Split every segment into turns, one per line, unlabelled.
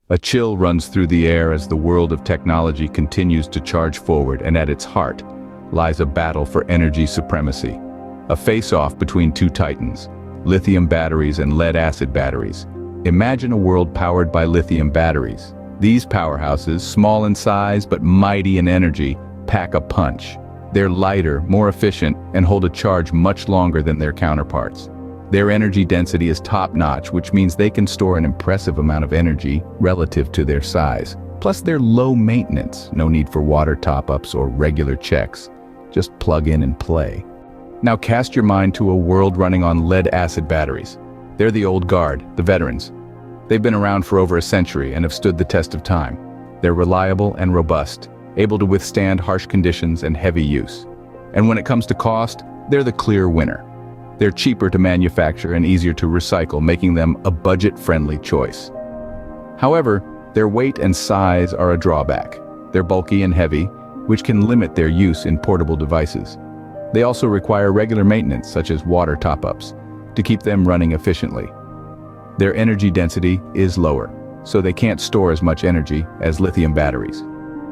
A chill runs through the air as the world of technology continues to charge forward, and at its heart lies a battle for energy supremacy. A face-off between two titans, lithium batteries and lead-acid batteries. Imagine a world powered by lithium batteries. These powerhouses, small in size but mighty in energy, pack a punch. They're lighter, more efficient, and hold a charge much longer than their counterparts. Their energy density is top-notch, which means they can store an impressive amount of energy relative to their size. Plus, they're low maintenance, no need for water top-ups or regular checks. Just plug in and play. Now cast your mind to a world running on lead-acid batteries. They're the old guard, the veterans. They've been around for over a century and have stood the test of time. They're reliable and robust, able to withstand harsh conditions and heavy use. And when it comes to cost, they're the clear winner. They're cheaper to manufacture and easier to recycle, making them a budget-friendly choice. However, their weight and size are a drawback. They're bulky and heavy, which can limit their use in portable devices. They also require regular maintenance, such as water top-ups, to keep them running efficiently. Their energy density is lower, so they can't store as much energy as lithium batteries.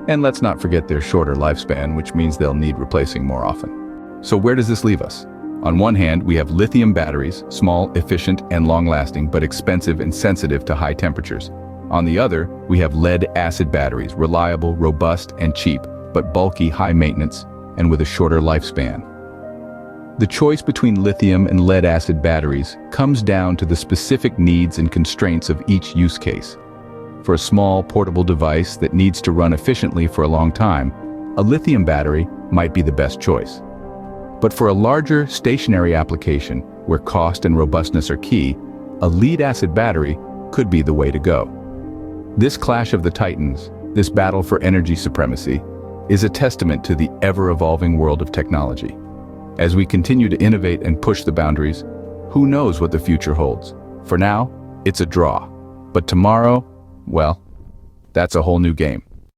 And let's not forget their shorter lifespan, which means they'll need replacing more often. So where does this leave us? On one hand, we have lithium batteries, small, efficient, and long-lasting, but expensive and sensitive to high temperatures. On the other, we have lead-acid batteries, reliable, robust, and cheap, but bulky, high maintenance, and with a shorter lifespan. The choice between lithium and lead-acid batteries comes down to the specific needs and constraints of each use case. For a small, portable device that needs to run efficiently for a long time, a lithium battery might be the best choice. But for a larger, stationary application, where cost and robustness are key, a lead-acid battery could be the way to go. This clash of the titans, this battle for energy supremacy, is a testament to the ever-evolving world of technology. As we continue to innovate and push the boundaries, who knows what the future holds? For now, it's a draw. But tomorrow, well, that's a whole new game.